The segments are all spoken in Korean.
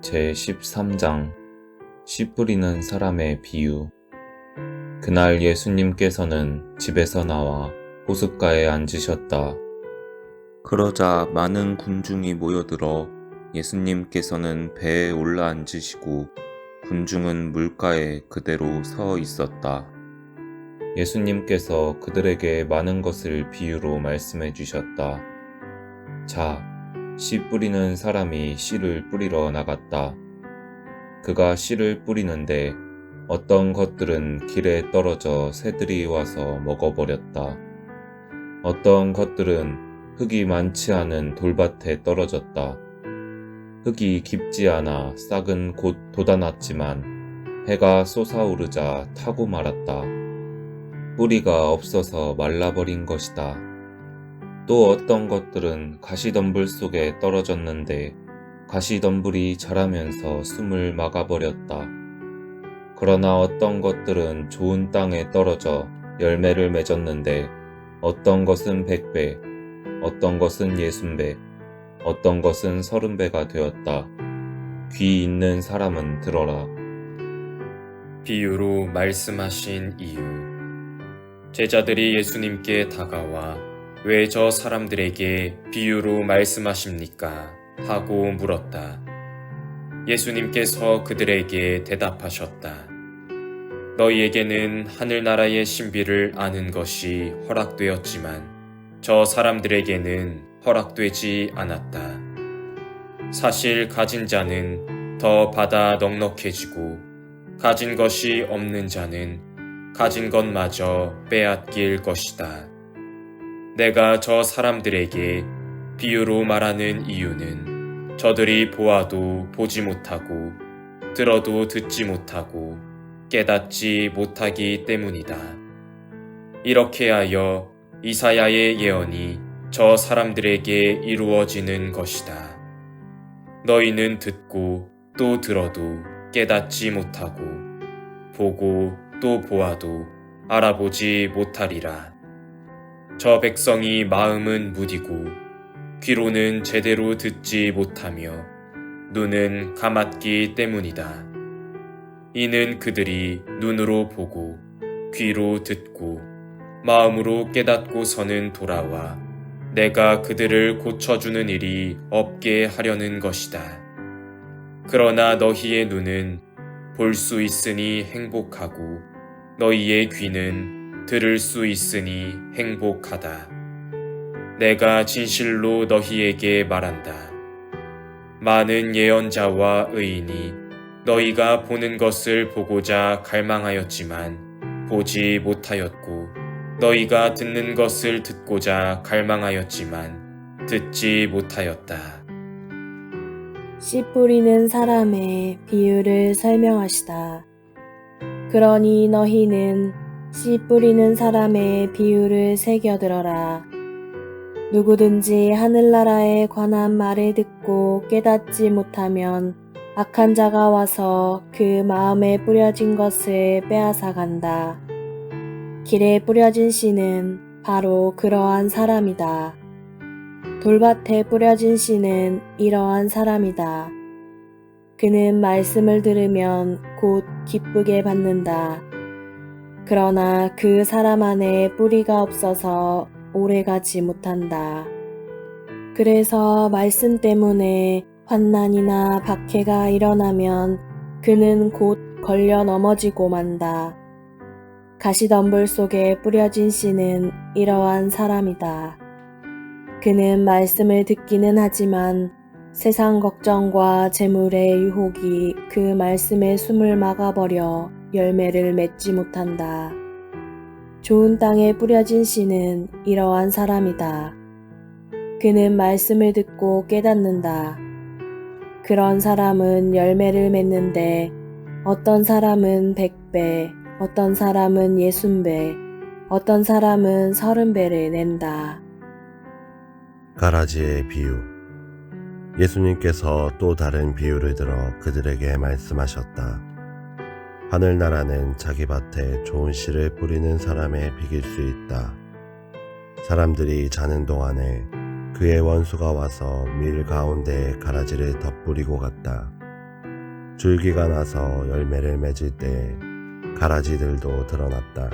제13장 씨 뿌리는 사람의 비유. 그날 예수님께서는 집에서 나와 호숫가에 앉으셨다. 그러자 많은 군중이 모여들어 예수님께서는 배에 올라 앉으시고 군중은 물가에 그대로 서 있었다. 예수님께서 그들에게 많은 것을 비유로 말씀해 주셨다. 자, 씨 뿌리는 사람이 씨를 뿌리러 나갔다. 그가 씨를 뿌리는데 어떤 것들은 길에 떨어져 새들이 와서 먹어버렸다. 어떤 것들은 흙이 많지 않은 돌밭에 떨어졌다. 흙이 깊지 않아 싹은 곧 돋아났지만 해가 솟아오르자 타고 말았다. 뿌리가 없어서 말라버린 것이다. 또 어떤 것들은 가시덤불 속에 떨어졌는데 가시덤불이 자라면서 숨을 막아버렸다. 그러나 어떤 것들은 좋은 땅에 떨어져 열매를 맺었는데 어떤 것은 100배, 어떤 것은 60배, 어떤 것은 30배가 되었다. 귀 있는 사람은 들어라. 비유로 말씀하신 이유. 제자들이 예수님께 다가와 왜 저 사람들에게 비유로 말씀하십니까? 하고 물었다. 예수님께서 그들에게 대답하셨다. 너희에게는 하늘나라의 신비를 아는 것이 허락되었지만 저 사람들에게는 허락되지 않았다. 사실 가진 자는 더 받아 넉넉해지고 가진 것이 없는 자는 가진 것마저 빼앗길 것이다. 내가 저 사람들에게 비유로 말하는 이유는 저들이 보아도 보지 못하고 들어도 듣지 못하고 깨닫지 못하기 때문이다. 이렇게 하여 이사야의 예언이 저 사람들에게 이루어지는 것이다. 너희는 듣고 또 들어도 깨닫지 못하고 보고 또 보아도 알아보지 못하리라. 저 백성이 마음은 무디고 귀로는 제대로 듣지 못하며 눈은 감았기 때문이다. 이는 그들이 눈으로 보고 귀로 듣고 마음으로 깨닫고서는 돌아와 내가 그들을 고쳐주는 일이 없게 하려는 것이다. 그러나 너희의 눈은 볼 수 있으니 행복하고 너희의 귀는 들을 수 있으니 행복하다. 내가 진실로 너희에게 말한다. 많은 예언자와 의인이 너희가 보는 것을 보고자 갈망하였지만 보지 못하였고 너희가 듣는 것을 듣고자 갈망하였지만 듣지 못하였다. 씨 뿌리는 사람의 비유를 설명하시다. 그러니 너희는 씨 뿌리는 사람의 비유를 새겨들어라. 누구든지 하늘나라에 관한 말을 듣고 깨닫지 못하면 악한 자가 와서 그 마음에 뿌려진 것을 빼앗아 간다. 길에 뿌려진 씨는 바로 그러한 사람이다. 돌밭에 뿌려진 씨는 이러한 사람이다. 그는 말씀을 들으면 곧 기쁘게 받는다. 그러나 그 사람 안에 뿌리가 없어서 오래가지 못한다. 그래서 말씀 때문에 환난이나 박해가 일어나면 그는 곧 걸려 넘어지고 만다. 가시덤불 속에 뿌려진 씨는 이러한 사람이다. 그는 말씀을 듣기는 하지만 세상 걱정과 재물의 유혹이 그 말씀의 숨을 막아버려 열매를 맺지 못한다. 좋은 땅에 뿌려진 씨는 이러한 사람이다. 그는 말씀을 듣고 깨닫는다. 그런 사람은 열매를 맺는데 어떤 사람은 100배, 어떤 사람은 60배, 어떤 사람은 30배를 낸다. 가라지의 비유. 예수님께서 또 다른 비유를 들어 그들에게 말씀하셨다. 하늘나라는 자기 밭에 좋은 씨를 뿌리는 사람에 비길 수 있다. 사람들이 자는 동안에 그의 원수가 와서 밀 가운데에 가라지를 덧뿌리고 갔다. 줄기가 나서 열매를 맺을 때 가라지들도 드러났다.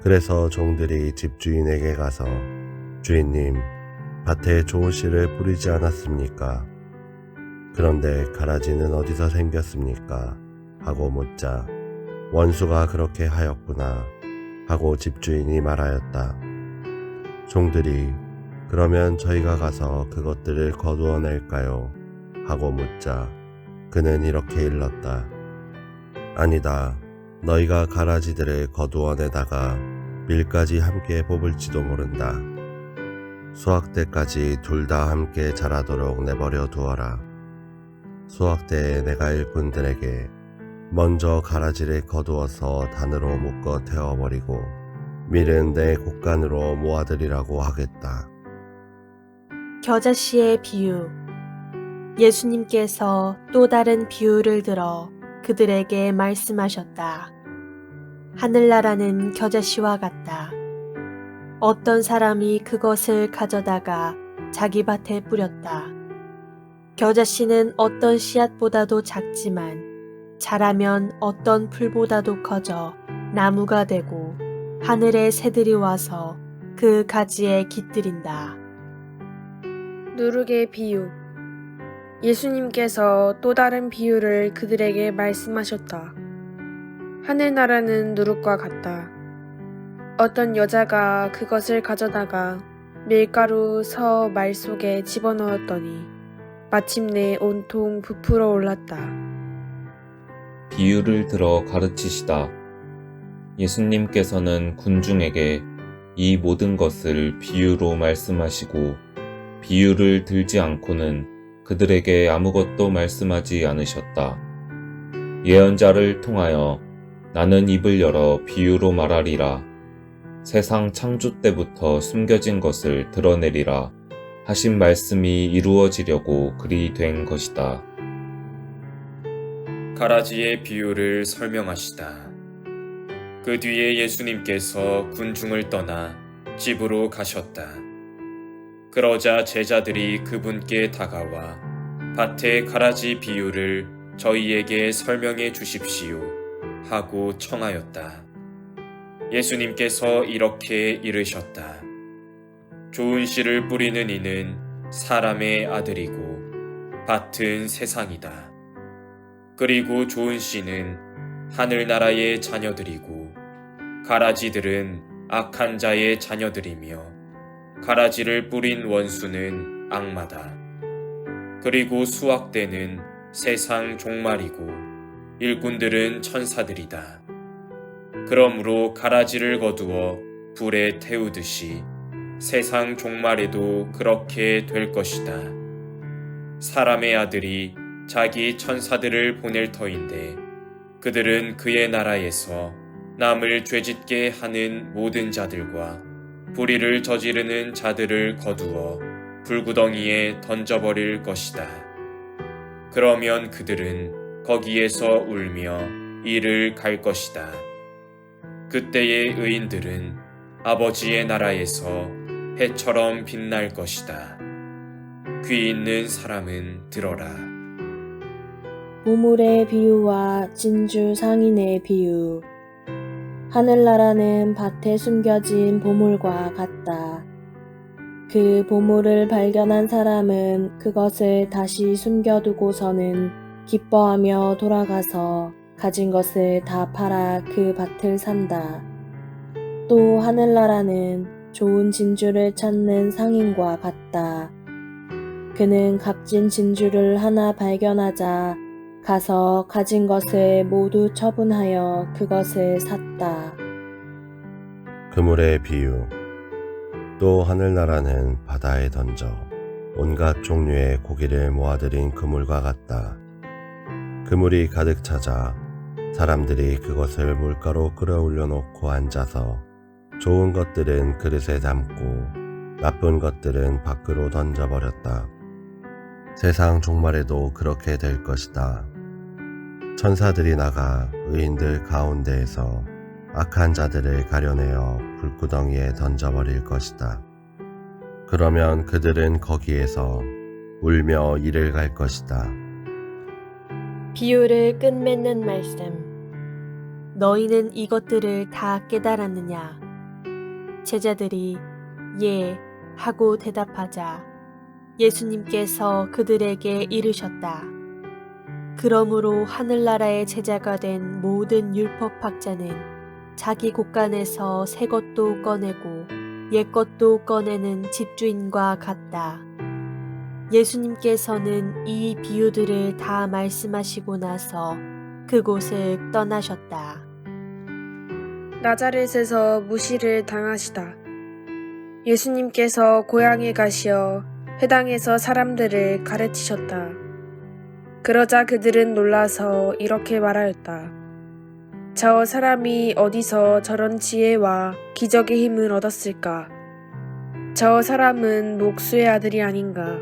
그래서 종들이 집주인에게 가서 주인님, 밭에 좋은 씨를 뿌리지 않았습니까? 그런데 가라지는 어디서 생겼습니까? 하고 묻자 원수가 그렇게 하였구나 하고 집주인이 말하였다. 종들이 그러면 저희가 가서 그것들을 거두어낼까요? 하고 묻자 그는 이렇게 일렀다. 아니다. 너희가 가라지들을 거두어내다가 밀까지 함께 뽑을지도 모른다. 수확 때까지 둘 다 함께 자라도록 내버려 두어라. 수확 때에 내가 일꾼들에게 먼저 가라지를 거두어서 단으로 묶어 태워버리고 밀은 내 곡간으로 모아들이라고 하겠다. 겨자씨의 비유. 예수님께서 또 다른 비유를 들어 그들에게 말씀하셨다. 하늘나라는 겨자씨와 같다. 어떤 사람이 그것을 가져다가 자기 밭에 뿌렸다. 겨자씨는 어떤 씨앗보다도 작지만 자라면 어떤 풀보다도 커져 나무가 되고 하늘의 새들이 와서 그 가지에 깃들인다. 누룩의 비유. 예수님께서 또 다른 비유를 그들에게 말씀하셨다. 하늘나라는 누룩과 같다. 어떤 여자가 그것을 가져다가 밀가루 서 말 속에 집어넣었더니 마침내 온통 부풀어 올랐다. 비유를 들어 가르치시다. 예수님께서는 군중에게 이 모든 것을 비유로 말씀하시고 비유를 들지 않고는 그들에게 아무것도 말씀하지 않으셨다. 예언자를 통하여 나는 입을 열어 비유로 말하리라. 세상 창조 때부터 숨겨진 것을 드러내리라 하신 말씀이 이루어지려고 그리 된 것이다. 가라지의 비유를 설명하시다. 그 뒤에 예수님께서 군중을 떠나 집으로 가셨다. 그러자 제자들이 그분께 다가와 밭의 가라지 비유를 저희에게 설명해 주십시오 하고 청하였다. 예수님께서 이렇게 이르셨다. 좋은 씨를 뿌리는 이는 사람의 아들이고 밭은 세상이다. 그리고 좋은 씨는 하늘나라의 자녀들이고 가라지들은 악한 자의 자녀들이며 가라지를 뿌린 원수는 악마다. 그리고 수확 때는 세상 종말이고 일꾼들은 천사들이다. 그러므로 가라지를 거두어 불에 태우듯이 세상 종말에도 그렇게 될 것이다. 사람의 아들이 자기 천사들을 보낼 터인데 그들은 그의 나라에서 남을 죄짓게 하는 모든 자들과 불의를 저지르는 자들을 거두어 불구덩이에 던져버릴 것이다. 그러면 그들은 거기에서 울며 이를 갈 것이다. 그때의 의인들은 아버지의 나라에서 해처럼 빛날 것이다. 귀 있는 사람은 들어라. 보물의 비유와 진주 상인의 비유. 하늘나라는 밭에 숨겨진 보물과 같다. 그 보물을 발견한 사람은 그것을 다시 숨겨두고서는 기뻐하며 돌아가서 가진 것을 다 팔아 그 밭을 산다. 또 하늘나라는 좋은 진주를 찾는 상인과 같다. 그는 값진 진주를 하나 발견하자 가서 가진 것을 모두 처분하여 그것을 샀다. 그물의 비유. 또 하늘나라는 바다에 던져 온갖 종류의 고기를 모아들인 그물과 같다. 그물이 가득 차자 사람들이 그것을 물가로 끌어올려 놓고 앉아서 좋은 것들은 그릇에 담고 나쁜 것들은 밖으로 던져버렸다. 세상 종말에도 그렇게 될 것이다. 천사들이 나가 의인들 가운데에서 악한 자들을 가려내어 불구덩이에 던져버릴 것이다. 그러면 그들은 거기에서 울며 이를 갈 것이다. 비유를 끝맺는 말씀. 너희는 이것들을 다 깨달았느냐? 제자들이 예 하고 대답하자 예수님께서 그들에게 이르셨다. 그러므로 하늘나라의 제자가 된 모든 율법학자는 자기 곳간에서 새 것도 꺼내고 옛 것도 꺼내는 집주인과 같다. 예수님께서는 이 비유들을 다 말씀하시고 나서 그곳을 떠나셨다. 나자렛에서 무시를 당하시다. 예수님께서 고향에 가시어 회당에서 사람들을 가르치셨다. 그러자 그들은 놀라서 이렇게 말하였다. 저 사람이 어디서 저런 지혜와 기적의 힘을 얻었을까? 저 사람은 목수의 아들이 아닌가?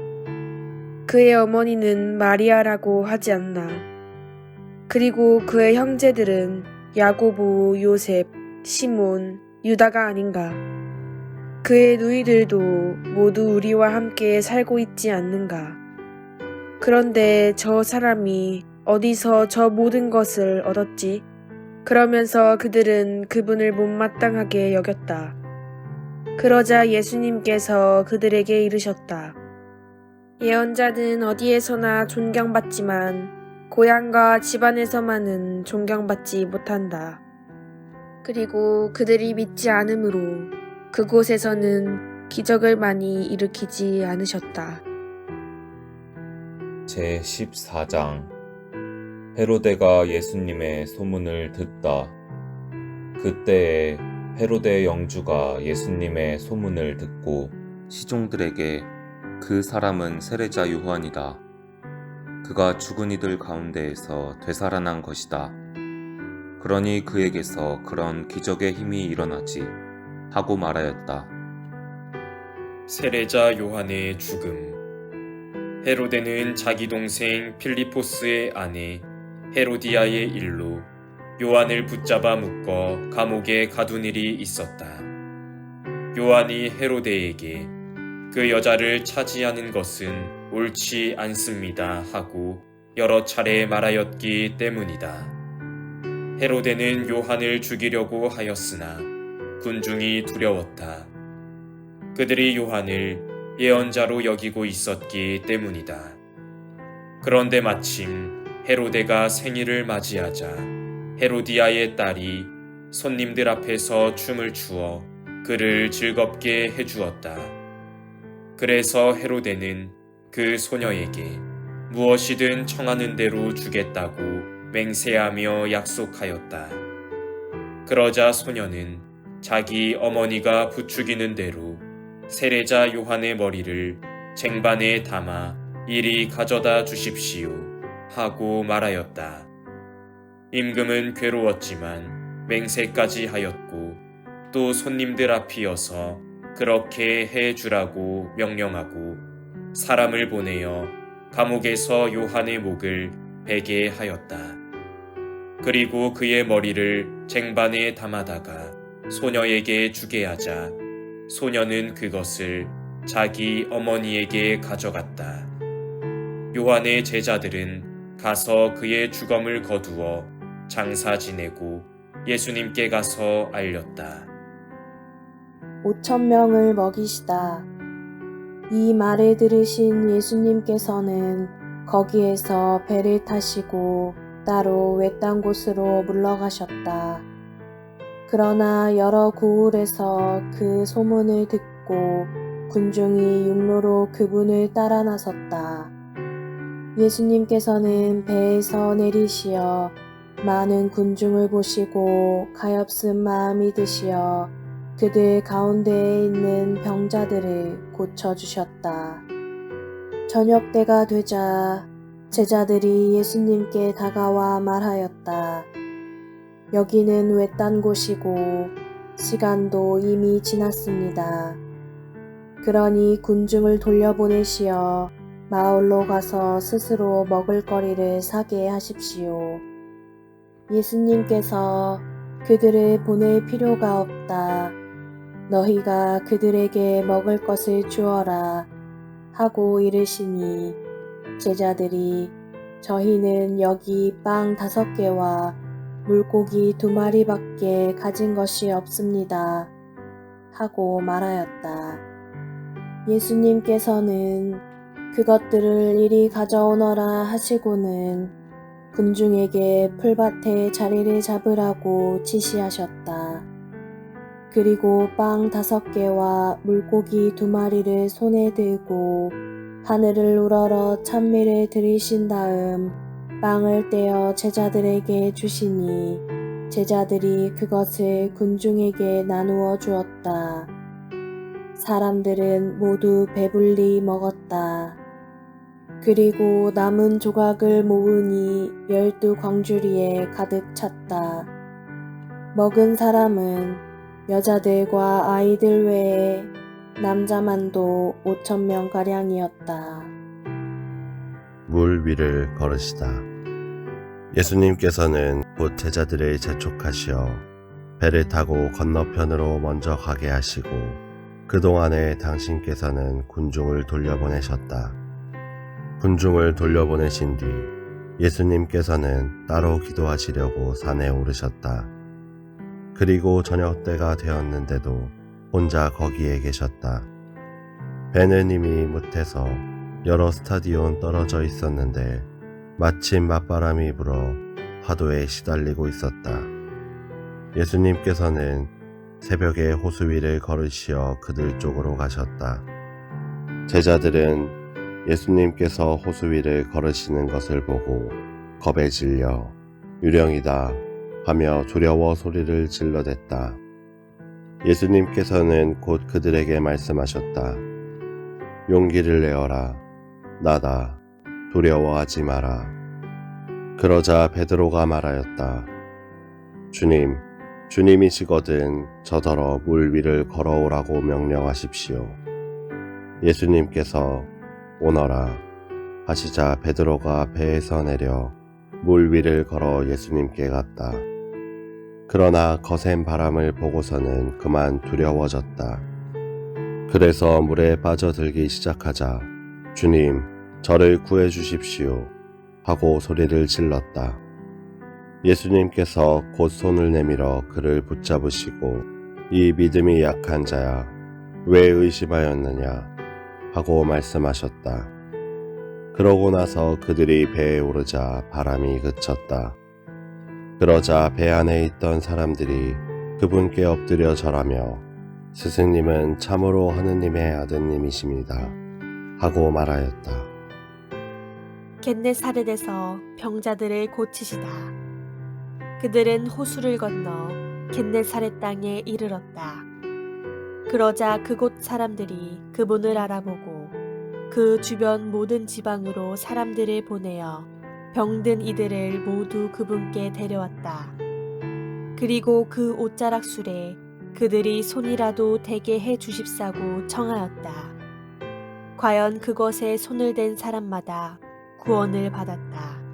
그의 어머니는 마리아라고 하지 않나? 그리고 그의 형제들은 야고보, 요셉, 시몬, 유다가 아닌가? 그의 누이들도 모두 우리와 함께 살고 있지 않는가? 그런데 저 사람이 어디서 저 모든 것을 얻었지? 그러면서 그들은 그분을 못마땅하게 여겼다. 그러자 예수님께서 그들에게 이르셨다. 예언자는 어디에서나 존경받지만 고향과 집안에서만은 존경받지 못한다. 그리고 그들이 믿지 않으므로 그곳에서는 기적을 많이 일으키지 않으셨다. 제14장 헤로데가 예수님의 소문을 듣다. 그때에 헤로데 영주가 예수님의 소문을 듣고 시종들에게 그 사람은 세례자 요한이다. 그가 죽은 이들 가운데에서 되살아난 것이다. 그러니 그에게서 그런 기적의 힘이 일어나지 하고 말하였다. 세례자 요한의 죽음. 헤로데는 자기 동생 필리포스의 아내 헤로디아의 일로 요한을 붙잡아 묶어 감옥에 가둔 일이 있었다. 요한이 헤로데에게 그 여자를 차지하는 것은 옳지 않습니다 하고 여러 차례 말하였기 때문이다. 헤로데는 요한을 죽이려고 하였으나 군중이 두려웠다. 그들이 요한을 예언자로 여기고 있었기 때문이다. 그런데 마침 헤로데가 생일을 맞이하자 헤로디아의 딸이 손님들 앞에서 춤을 추어 그를 즐겁게 해주었다. 그래서 헤로데는 그 소녀에게 무엇이든 청하는 대로 주겠다고 맹세하며 약속하였다. 그러자 소녀는 자기 어머니가 부추기는 대로 세례자 요한의 머리를 쟁반에 담아 이리 가져다 주십시오 하고 말하였다. 임금은 괴로웠지만 맹세까지 하였고 또 손님들 앞이어서 그렇게 해주라고 명령하고 사람을 보내어 감옥에서 요한의 목을 베게 하였다. 그리고 그의 머리를 쟁반에 담아다가 소녀에게 주게 하자 소녀는 그것을 자기 어머니에게 가져갔다. 요한의 제자들은 가서 그의 주검을 거두어 장사 지내고 예수님께 가서 알렸다. 5,000명을 먹이시다. 이 말을 들으신 예수님께서는 거기에서 배를 타시고 따로 외딴 곳으로 물러가셨다. 그러나 여러 고을에서 그 소문을 듣고 군중이 육로로 그분을 따라 나섰다. 예수님께서는 배에서 내리시어 많은 군중을 보시고 가엾은 마음이 드시어 그들 가운데에 있는 병자들을 고쳐주셨다. 저녁 때가 되자 제자들이 예수님께 다가와 말하였다. 여기는 외딴 곳이고 시간도 이미 지났습니다. 그러니 군중을 돌려보내시어 마을로 가서 스스로 먹을거리를 사게 하십시오. 예수님께서 그들을 보낼 필요가 없다. 너희가 그들에게 먹을 것을 주어라 하고 이르시니 제자들이 저희는 여기 빵 5개와 물고기 2마리밖에 가진 것이 없습니다. 하고 말하였다. 예수님께서는 그것들을 이리 가져오너라 하시고는 군중에게 풀밭에 자리를 잡으라고 지시하셨다. 그리고 빵 5개와 물고기 2마리를 손에 들고 하늘을 우러러 찬미를 드리신 다음 빵을 떼어 제자들에게 주시니 제자들이 그것을 군중에게 나누어 주었다. 사람들은 모두 배불리 먹었다. 그리고 남은 조각을 모으니 12광주리에 가득 찼다. 먹은 사람은 여자들과 아이들 외에 남자만도 5,000명가량이었다. 물 위를 걸으시다. 예수님께서는 곧 제자들을 재촉하시어 배를 타고 건너편으로 먼저 가게 하시고 그동안에 당신께서는 군중을 돌려보내셨다. 군중을 돌려보내신 뒤 예수님께서는 따로 기도하시려고 산에 오르셨다. 그리고 저녁 때가 되었는데도 혼자 거기에 계셨다. 배는 이미 못해서 여러 스타디온 떨어져 있었는데 마침 맞바람이 불어 파도에 시달리고 있었다. 예수님께서는 새벽에 호수 위를 걸으시어 그들 쪽으로 가셨다. 제자들은 예수님께서 호수 위를 걸으시는 것을 보고 겁에 질려 유령이다 하며 두려워 소리를 질러댔다. 예수님께서는 곧 그들에게 말씀하셨다. 용기를 내어라. 나다. 두려워하지 마라. 그러자 베드로가 말하였다. 주님, 주님이시거든 저더러 물 위를 걸어오라고 명령하십시오. 예수님께서 오너라 하시자 베드로가 배에서 내려 물 위를 걸어 예수님께 갔다. 그러나 거센 바람을 보고서는 그만 두려워졌다. 그래서 물에 빠져들기 시작하자 주님, 저를 구해 주십시오 하고 소리를 질렀다. 예수님께서 곧 손을 내밀어 그를 붙잡으시고 이 믿음이 약한 자야, 왜 의심하였느냐 하고 말씀하셨다. 그러고 나서 그들이 배에 오르자 바람이 그쳤다. 그러자 배 안에 있던 사람들이 그분께 엎드려 절하며 스승님은 참으로 하느님의 아드님이십니다 하고 말하였다. 겟네사렛에서 병자들을 고치시다. 그들은 호수를 건너 겟네사렛 땅에 이르렀다. 그러자 그곳 사람들이 그분을 알아보고 그 주변 모든 지방으로 사람들을 보내어 병든 이들을 모두 그분께 데려왔다. 그리고 그 옷자락 술에 그들이 손이라도 대게 해 주십사고 청하였다. 과연 그것에 손을 댄 사람마다 구원을 받았다.